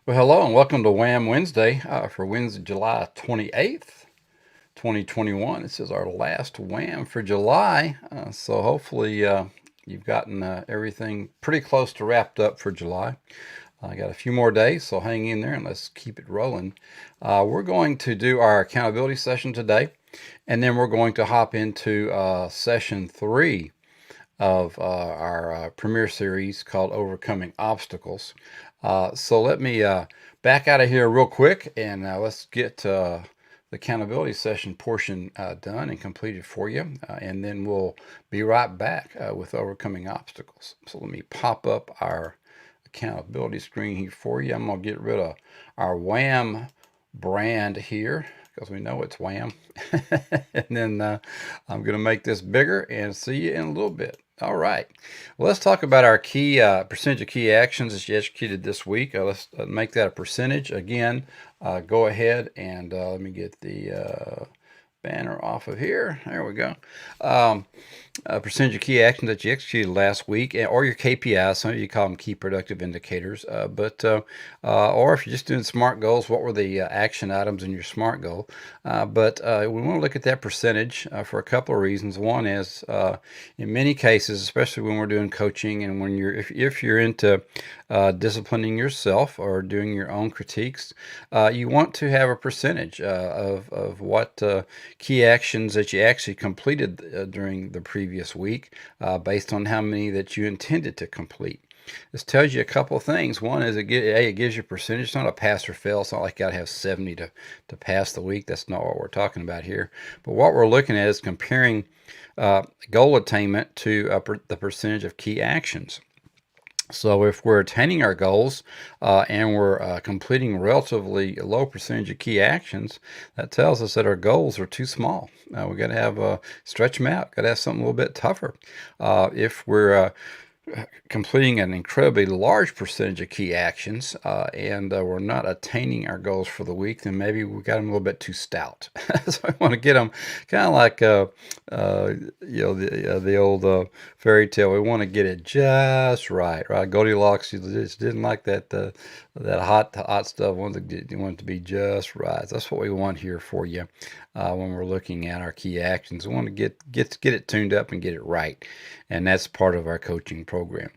Well, hello and welcome to WAM Wednesday for Wednesday, July 28th, 2021. This is our last WAM for July, so hopefully you've gotten everything pretty close to wrapped up for July. I got a few more days, so hang in there and let's keep it rolling. We're going to do our accountability session today, and then we're going to hop into session 3 of our premiere series called Overcoming Obstacles. So let me back out of here real quick and let's get the accountability session portion done and completed for you. And then we'll be right back with Overcoming Obstacles. So let me pop up our accountability screen here for you. I'm going to get rid of our WAM brand here because we know it's WAM. And then I'm going to make this bigger and see you in a little bit. All right. Well, let's talk about our key percentage of key actions that you executed this week. Let's make that a percentage. Again, go ahead and let me get the banner off of here. There we go. Percentage of key actions that you executed last week, or your KPIs. Some of you call them key productive indicators. Or if you're just doing SMART goals, what were the action items in your SMART goal? We want to look at that percentage for a couple of reasons. One is, in many cases, especially when we're doing coaching and when if you're into disciplining yourself or doing your own critiques, you want to have a percentage of what key actions that you actually completed during the previous week based on how many that you intended to complete. This tells you a couple of things. One is it gives you a percentage. It's not a pass or fail. It's not like you got to have 70 to pass the week. That's not what we're talking about here. But what we're looking at is comparing goal attainment to the percentage of key actions. So if we're attaining our goals and we're completing relatively low percentage of key actions, that tells us that our goals are too small. We got to have stretch them out. Got to have something a little bit tougher. If we're completing an incredibly large percentage of key actions and we're not attaining our goals for the week, then maybe we got them a little bit too stout. So I want to get them kind of like the old fairy tale. We want to get it just right, right? Goldilocks just didn't like that hot stuff. Want it to be just right. That's what we want here for you when we're looking at our key actions. We want to get it tuned up and get it right, and that's part of our coaching program.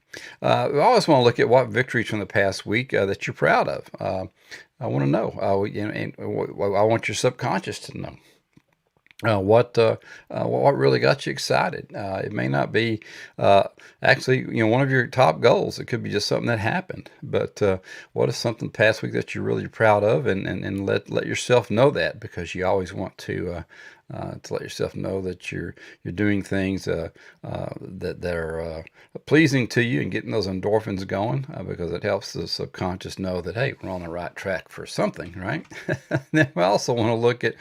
We always want to look at what victories from the past week that you're proud of. I want to know, and I want your subconscious to know. What really got you excited? It may not be actually one of your top goals. It could be just something that happened. But what is something past week that you're really proud of, and let yourself know that, because you always want to let yourself know that you're doing things that are pleasing to you and getting those endorphins going, because it helps the subconscious know that, hey, we're on the right track for something, right? Then we also want to look at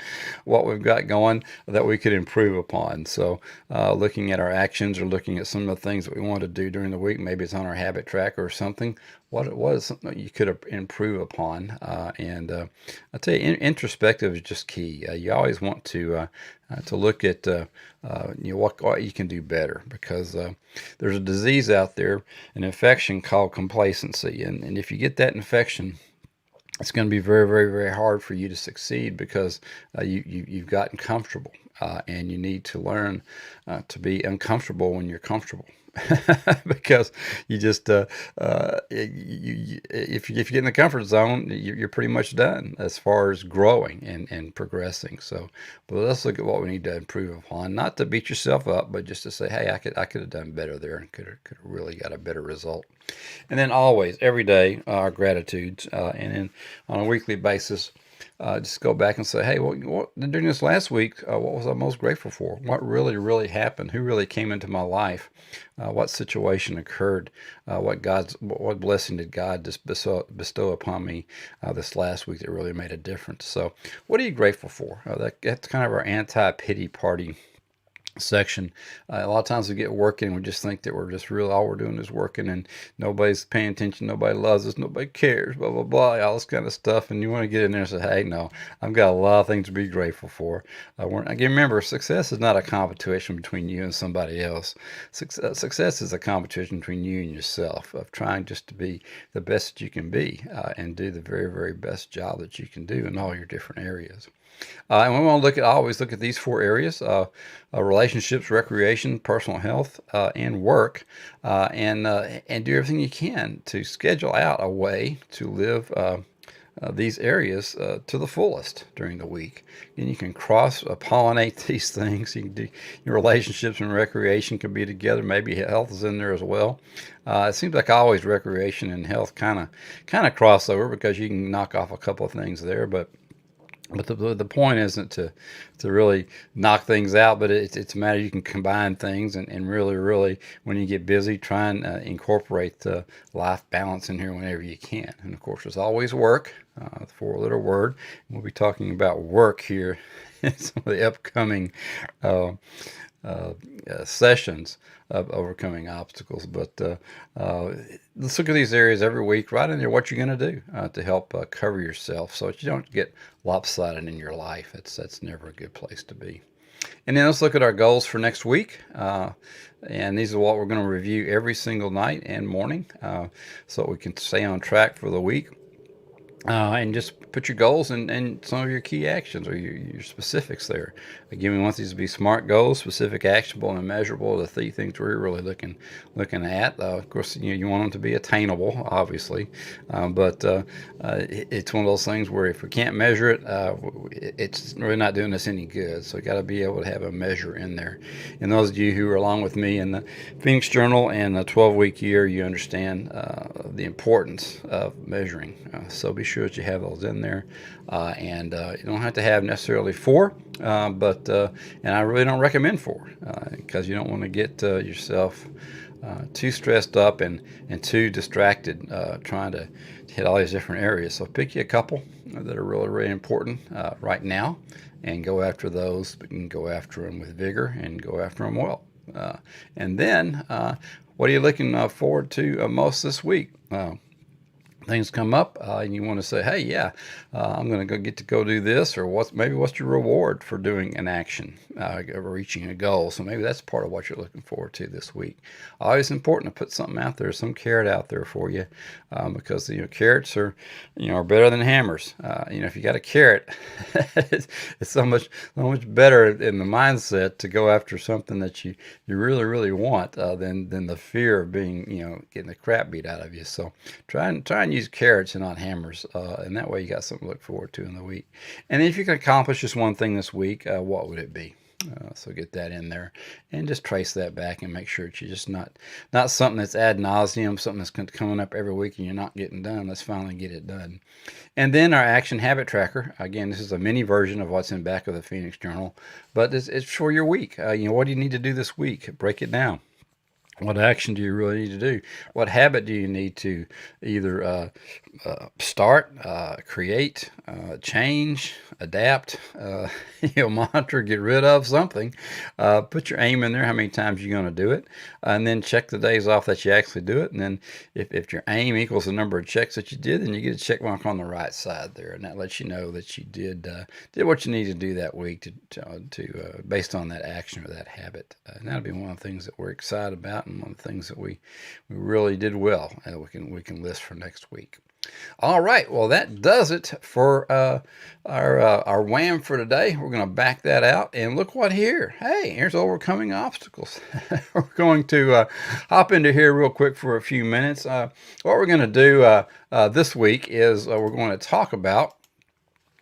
what we've got going that we could improve upon. So looking at our actions or looking at some of the things that we want to do during the week, maybe it's on our habit tracker or something. What is something that you could improve upon? I tell you, introspective is just key. You always want to look at what you can do better, because there's a disease out there, an infection called complacency, and if you get that infection, it's going to be very, very, very hard for you to succeed, because you've gotten comfortable, and you need to learn to be uncomfortable when you're comfortable. Because you just if you get in the comfort zone, you're pretty much done as far as growing and progressing. So, but let's look at what we need to improve upon. Not to beat yourself up, but just to say, hey, I could have done better there, and could have really got a better result. And then always, every day, our gratitudes, and then on a weekly basis, just go back and say, hey, during this last week, what was I most grateful for? What really, really happened? Who really came into my life? What situation occurred? What blessing did God just bestow upon me this last week that really made a difference? So what are you grateful for? That's kind of our anti-pity party section. A lot of times we get working, we just think that we're just real, all we're doing is working, and nobody's paying attention, nobody loves us, nobody cares, blah blah blah, all this kind of stuff. And you want to get in there and say, hey, no, I've got a lot of things to be grateful for. Again, remember, success is not a competition between you and somebody else. Success is a competition between you and yourself, of trying just to be the best that you can be, and do the very, very best job that you can do in all your different areas. And we want to always look at these four areas: relationships, recreation, personal health, and work, and do everything you can to schedule out a way to live these areas to the fullest during the week. And you can cross pollinate these things. You can do your relationships and recreation can be together. Maybe health is in there as well. It seems like always recreation and health kind of cross over, because you can knock off a couple of things there, but the point isn't to really knock things out, but it's a matter you can combine things, and really, when you get busy, try and incorporate the life balance in here whenever you can. And of course, there's always work, the four-letter word. We'll be talking about work here in some of the upcoming sessions of overcoming obstacles. But let's look at these areas every week, right in there, what you're going to do to help cover yourself so that you don't get lopsided in your life. That's never a good place to be. And then let's look at our goals for next week. And these are what we're going to review every single night and morning, so we can stay on track for the week. And just put your goals and some of your key actions, or your specifics there. Again, we want these to be SMART goals: specific, actionable, and measurable. The three things we're really looking at. Of course, you want them to be attainable, obviously, but it's one of those things where if we can't measure it, it's really not doing us any good. So we got to be able to have a measure in there. And those of you who are along with me in the Phoenix Journal and the 12-week year, you understand the importance of measuring. So be sure that you have those in there, and you don't have to have necessarily four, but and I really don't recommend four, because you don't want to get yourself too stressed up and too distracted trying to hit all these different areas. So pick you a couple that are really important right now, and go after those, but you can go after them with vigor and go after them well. And then what are you looking forward to most this week? Things come up and you want to say, hey, yeah, I'm going to go do this, or what's your reward for doing an action, reaching a goal. So maybe that's part of what you're looking forward to this week. Always important to put something out there, some carrot out there for you, because carrots are better than hammers. If you got a carrot, it's so much better in the mindset to go after something that you really want than the fear of being getting the crap beat out of you. So try and use carrots and not hammers, and that way you got something to look forward to in the week. And if you can accomplish just one thing this week, what would it be? So get that in there and just trace that back and make sure that you're just not something that's ad nauseum, something that's coming up every week and you're not getting done. Let's finally get it done. And then our action habit tracker. Again, this is a mini version of what's in back of the Phoenix Journal, but it's for your week. What do you need to do this week? Break it down. What action do you really need to do? What habit do you need to either start, create, change, adapt, monitor, get rid of something? Put your aim in there, how many times you're going to do it, and then check the days off that you actually do it. And then if your aim equals the number of checks that you did, then you get a check mark on the right side there, and that lets you know that you did what you need to do that week to based on that action or that habit. And that'll be one of the things that we're excited about, and one of the things that we really did well, and we can list for next week. All right, well, that does it for our WAM for today. We're going to back that out, and look what here. Hey, here's overcoming obstacles. We're going to hop into here real quick for a few minutes. What we're going to do this week is we're going to talk about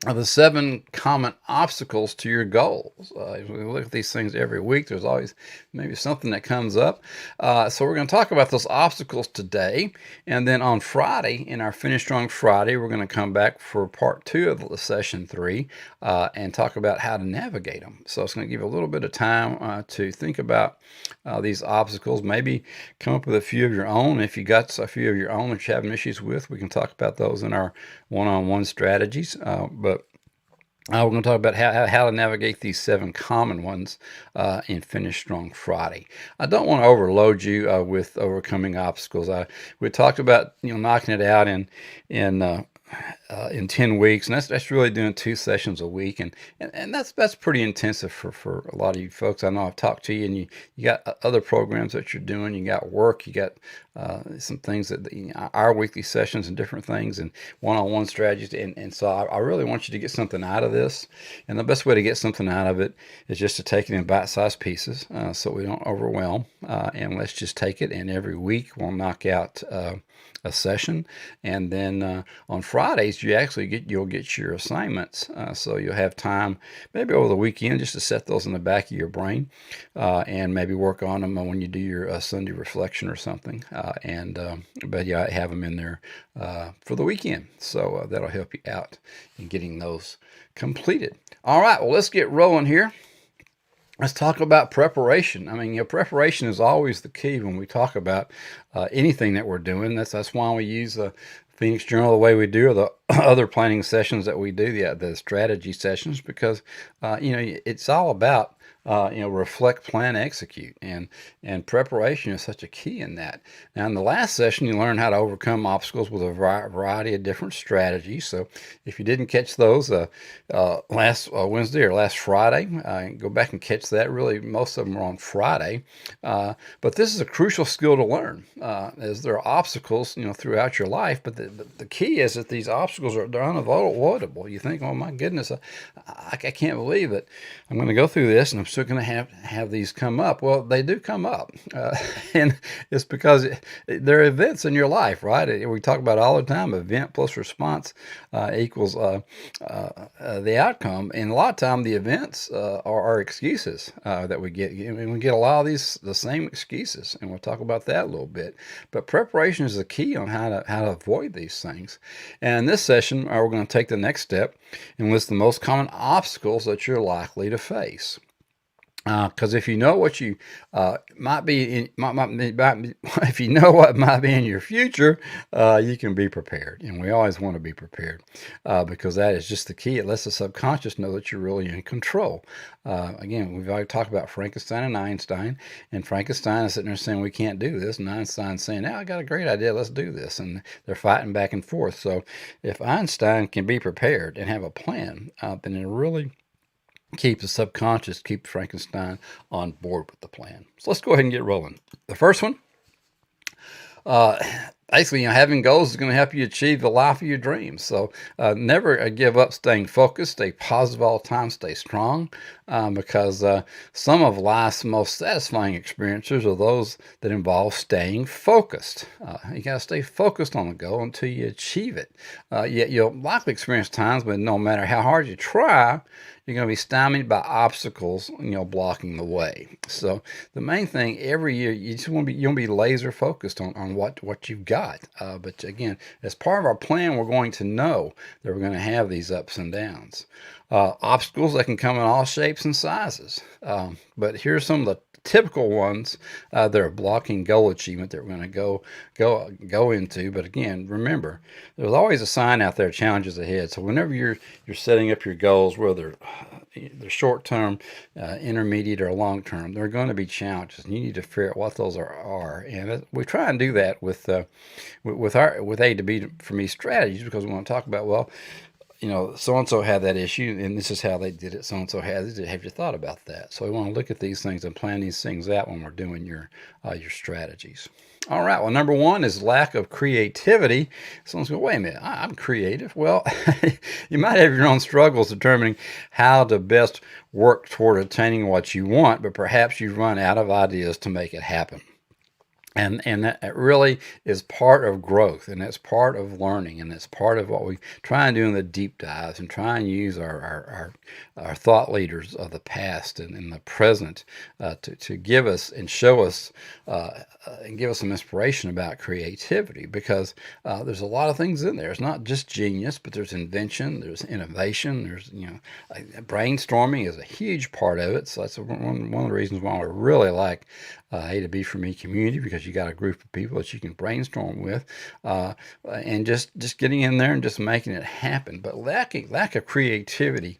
the 7 common obstacles to your goals. We look at these things every week. There's always maybe something that comes up. So we're going to talk about those obstacles today. And then on Friday, in our Finish Strong Friday, we're going to come back for part 2 of the session 3 and talk about how to navigate them. So it's going to give you a little bit of time to think about these obstacles. Maybe come up with a few of your own. If you got a few of your own that you're having issues with, we can talk about those in our one-on-one strategies. But We're going to talk about how to navigate these 7 common ones in Finish Strong Friday. I don't want to overload you with overcoming obstacles. We talked about knocking it out in 10 weeks, and that's really doing 2 sessions a week, and that's pretty intensive for a lot of you folks. I know I've talked to you, and you got other programs that you're doing, you got work, you got some things that our weekly sessions and different things, and one-on-one strategies, and so I really want you to get something out of this, and the best way to get something out of it is just to take it in bite-sized pieces, so we don't overwhelm, and let's just take it, and every week we'll knock out a session, and then on Fridays you'll get your assignments, so you'll have time maybe over the weekend just to set those in the back of your brain, and maybe work on them when you do your Sunday reflection or something, but yeah, I have them in there for the weekend, so that'll help you out in getting those completed. All right, well, let's get rolling here. Let's talk about preparation. I mean, preparation is always the key when we talk about anything that we're doing. That's why we use the Phoenix Journal the way we do, or the other planning sessions that we do, the strategy sessions, because it's all about reflect, plan, execute, and preparation is such a key in that. Now, in the last session, you learned how to overcome obstacles with a variety of different strategies. So, if you didn't catch those last Wednesday or last Friday, go back and catch that. Really, most of them are on Friday, but this is a crucial skill to learn, as there are obstacles, throughout your life. But the key is that these obstacles they're unavoidable. You think, oh my goodness, I can't believe it. I'm going to go through this, and I'm still going to have these come up. Well, they do come up, and it's because they're events in your life, right? We talk about all the time, event plus response equals the outcome, and a lot of time the events are excuses that we get, and we get a lot of the same excuses, and we'll talk about that a little bit. But preparation is the key on how to avoid these things. And in this session, we're going to take the next step and list the most common obstacles that you're likely to face. Because if you know what you might be if you know what might be in your future, you can be prepared. And we always want to be prepared, because that is just the key. It lets the subconscious know that you're really in control. Again, we've already talked about Frankenstein and Einstein, and Frankenstein is sitting there saying we can't do this, and Einstein's saying, I got a great idea, let's do this. And they're fighting back and forth. So if Einstein can be prepared and have a plan, then it really keep the subconscious, keep Frankenstein on board with the plan. So let's go ahead and get rolling. The first one, basically, having goals is going to help you achieve the life of your dreams. So never give up staying focused, stay positive all the time, stay strong, because some of life's most satisfying experiences are those that involve staying focused. You got to stay focused on the goal until you achieve it. Yet you'll likely experience times when no matter how hard you try, you're going to be stymied by obstacles, blocking the way. So the main thing every year, you want to be laser focused on what you've got. But again, as part of our plan, we're going to know that we're going to have these ups and downs. Obstacles that can come in all shapes and sizes. But here's some of the typical ones that are blocking goal achievement that we're going to go into. But again, remember, there's always a sign out there, challenges ahead. So whenever you're setting up your goals, whether they're short term, intermediate, or long term, there are going to be challenges, and you need to figure out what those are. And we try and do that with A to B for me strategies, because we want to talk about, well, so-and-so had that issue, and this is how they did it. So-and-so has it. Have you thought about that? So we want to look at these things and plan these things out when we're doing your strategies. All right, well, number one is lack of creativity. Someone's going, wait a minute, I'm creative. Well, you might have your own struggles determining how to best work toward attaining what you want, but perhaps you've run out of ideas to make it happen. And that really is part of growth, and that's part of learning, and that's part of what we try and do in the deep dives, and try and use our thought leaders of the past and the present to give us and show us and give us some inspiration about creativity, because there's a lot of things in there. It's not just genius, but there's invention, there's innovation, there's brainstorming is a huge part of it. So that's one of the reasons why I really like A to B for me community, because you got a group of people that you can brainstorm with, and just getting in there and just making it happen. But lack of creativity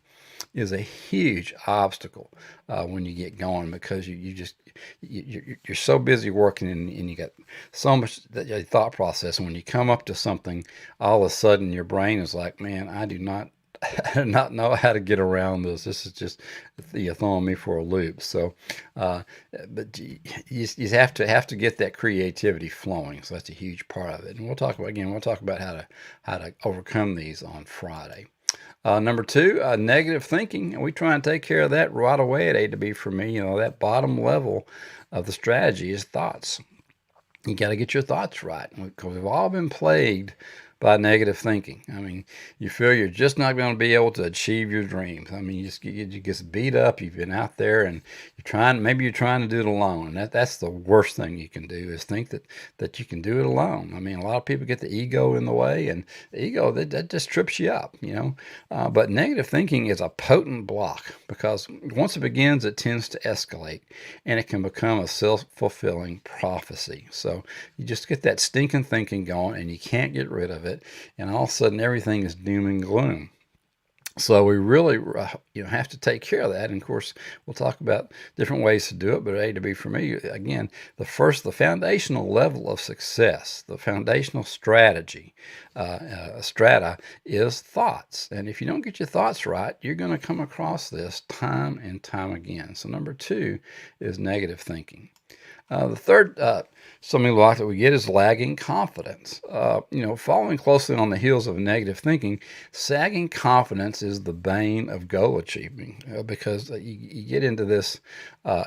is a huge obstacle when you get going, because you're so busy working, and you got so much that your thought process. And when you come up to something, all of a sudden your brain is like, man, I do not not know how to get around this. This is just, you're throwing me for a loop. So, uh, but you have to get that creativity flowing. So that's a huge part of it. And we'll talk about how to overcome these on Friday. Number two, negative thinking. And we try and take care of that right away at A to B for me. That bottom level of the strategy is thoughts. You got to get your thoughts right, because we've all been plagued by negative thinking. I mean, you feel you're just not going to be able to achieve your dreams. I mean, you get beat up. You've been out there and maybe you're trying to do it alone. That's the worst thing you can do, is think that you can do it alone. I mean, a lot of people get the ego in the way, and the ego, that just trips you up. But negative thinking is a potent block, because once it begins, it tends to escalate, and it can become a self-fulfilling prophecy. So you just get that stinking thinking going, and you can't get rid of it, and all of a sudden everything is doom and gloom. So we really, have to take care of that. And of course, we'll talk about different ways to do it. But A to B for me, again, the foundational level of success, the foundational strategy, strata, is thoughts. And if you don't get your thoughts right, you're going to come across this time and time again. So number two is negative thinking. The third something like that we get is lagging confidence. Following closely on the heels of negative thinking, sagging confidence is the bane of goal achieving, because you get into this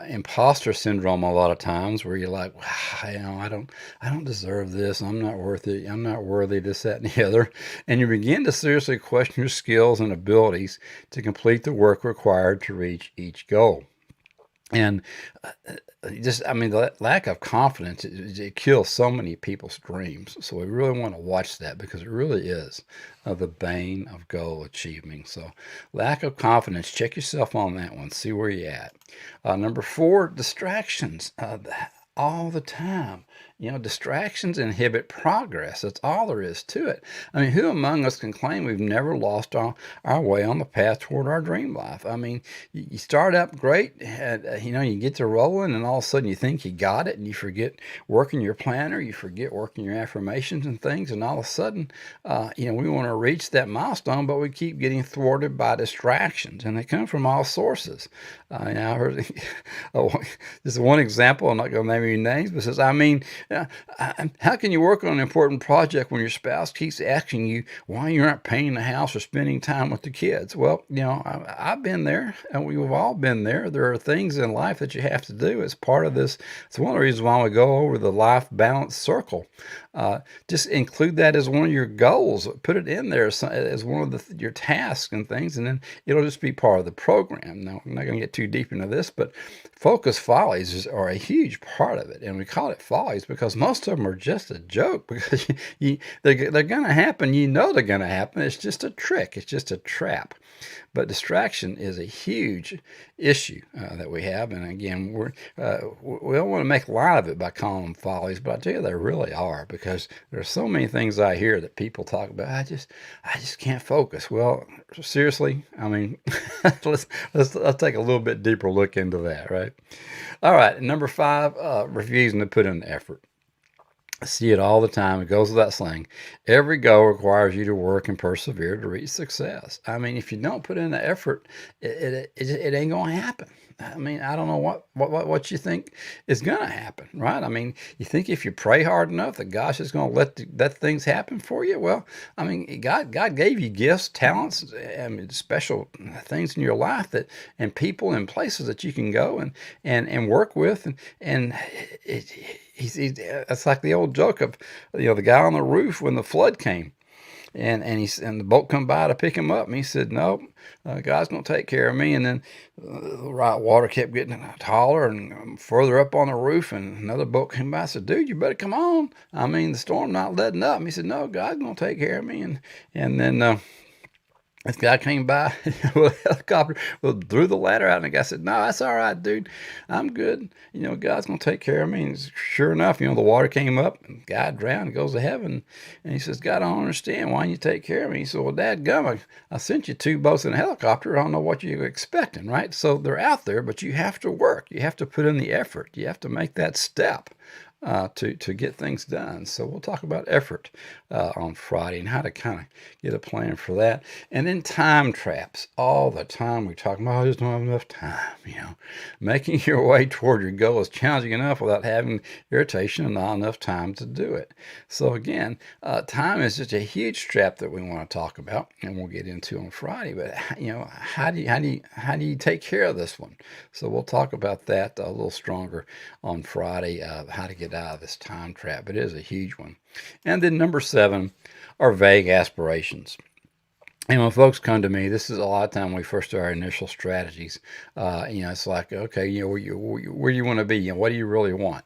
imposter syndrome a lot of times, where you're like, wow, I don't deserve this. I'm not worth it. I'm not worthy, this, that, and the other. And you begin to seriously question your skills and abilities to complete the work required to reach each goal. And the lack of confidence, it kills so many people's dreams. So we really want to watch that, because it really is the bane of goal achieving. So lack of confidence, check yourself on that one, see where you're at. Number four, distractions. All the time. Distractions inhibit progress. That's all there is to it. I mean, who among us can claim we've never lost our way on the path toward our dream life? I mean, you start up great, and you get to rolling, and all of a sudden you think you got it, and you forget working your planner, you forget working your affirmations and things, and all of a sudden, we want to reach that milestone, but we keep getting thwarted by distractions, and they come from all sources. I heard this is one example. I'm not going to name any names, but says, how can you work on an important project when your spouse keeps asking you why you aren't painting the house or spending time with the kids? Well, I've been there, and we've all been there. There are things in life that you have to do as part of this. It's one of the reasons why we go over the life balance circle. Just include that as one of your goals. Put it in there as one of your tasks and things, and then it'll just be part of the program. Now, I'm not going to get too deep into this, but focus follies are a huge part of it. And we call it follies because most of them are just a joke, because they're going to happen. They're going to happen. It's just a trick. It's just a trap. But distraction is a huge issue that we have. And again, we don't want to make light of it by calling them follies, but I tell you, they really are, because there's so many things I hear that people talk about. I just can't focus. Well, seriously, I mean, let's take a little bit deeper look into that, right? All right, number five, refusing to put in the effort. I see it all the time. It goes without saying. Every goal requires you to work and persevere to reach success. I mean, if you don't put in the effort, it ain't going to happen. I mean, I don't know what you think is going to happen, right? I mean, you think if you pray hard enough that God's just going to let things happen for you? Well, I mean, God gave you gifts, talents, special things in your life, and people and places that you can go and work with, and it's like the old joke of the guy on the roof when the flood came. And the boat come by to pick him up, and he said, "No, God's gonna take care of me." And then the right water kept getting taller and further up on the roof, and another boat came by and said, "Dude, you better come on. I mean, the storm not letting up." And he said, "No, God's gonna take care of me." And then This guy came by with a helicopter, threw the ladder out, and the guy said, "No, that's all right, dude. I'm good. God's gonna take care of me." And sure enough, the water came up, and the guy drowned, and goes to heaven. And he says, "God, I don't understand. Why don't you take care of me?" He said, "Well, dadgummit, I sent you two boats in a helicopter. I don't know what you were expecting, right?" So they're out there, but you have to work. You have to put in the effort. You have to make that step. To get things done. So we'll talk about effort on Friday and how to kind of get a plan for that. And then time traps. All the time we talk about, I just don't have enough time. Making your way toward your goal is challenging enough without having irritation and not enough time to do it. So again, time is just a huge trap that we want to talk about, and we'll get into on Friday. But how do you take care of this one? So we'll talk about that a little stronger on Friday. How to get out of this time trap, but it is a huge one. And then number 7 are vague aspirations. And when folks come to me, this is a lot of time when we first do our initial strategies. It's like, okay, where do you want to be? What do you really want?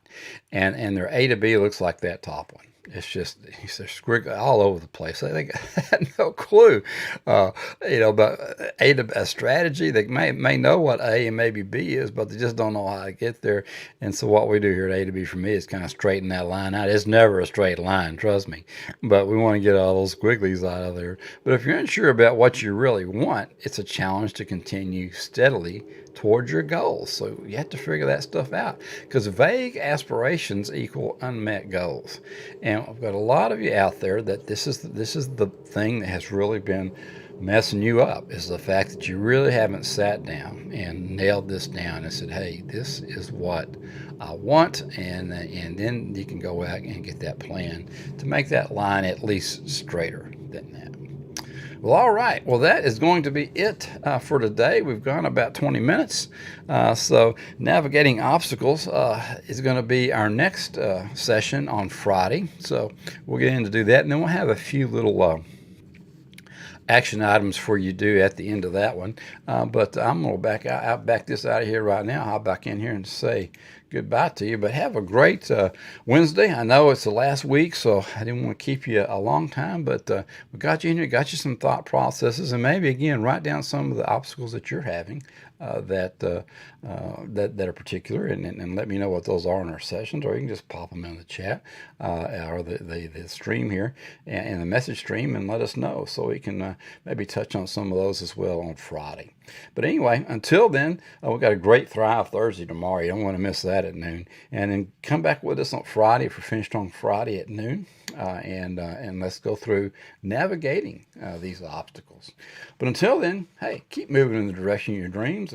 And their A to B looks like that top one. It's just they're squiggly all over the place. They had no clue, but a strategy. They may know what A and maybe B is, but they just don't know how to get there. And so what we do here at A to B for me is kind of straighten that line out. It's never a straight line, trust me, but we want to get all those squigglies out of there. But if you're unsure about what you really want, it's a challenge to continue steadily towards your goals. So you have to figure that stuff out, because vague aspirations equal unmet goals. And I've got a lot of you out there that this is the thing that has really been messing you up, is the fact that you really haven't sat down and nailed this down and said, "Hey, this is what I want," and then you can go out and get that plan to make that line at least straighter than that. Well, all right. Well, that is going to be it for today. We've gone about 20 minutes. So navigating obstacles is going to be our next session on Friday. So we'll get in to do that. And then we'll have a few little action items for you to do at the end of that one. But I'm going to back this out of here right now. I'll back in here and say goodbye to you. But have a great Wednesday. I know it's the last week, so I didn't want to keep you a long time, but we got you in here, got you some thought processes, and maybe again write down some of the obstacles that you're having that are particular, and let me know what those are in our sessions, or you can just pop them in the chat or the stream here and the message stream, and let us know so we can maybe touch on some of those as well on Friday. But anyway, until then, we've got a great Thrive Thursday tomorrow. You don't want to miss that at noon. And then come back with us on Friday if we're finished on Friday at noon. And let's go through navigating these obstacles. But until then, hey, keep moving in the direction of your dreams.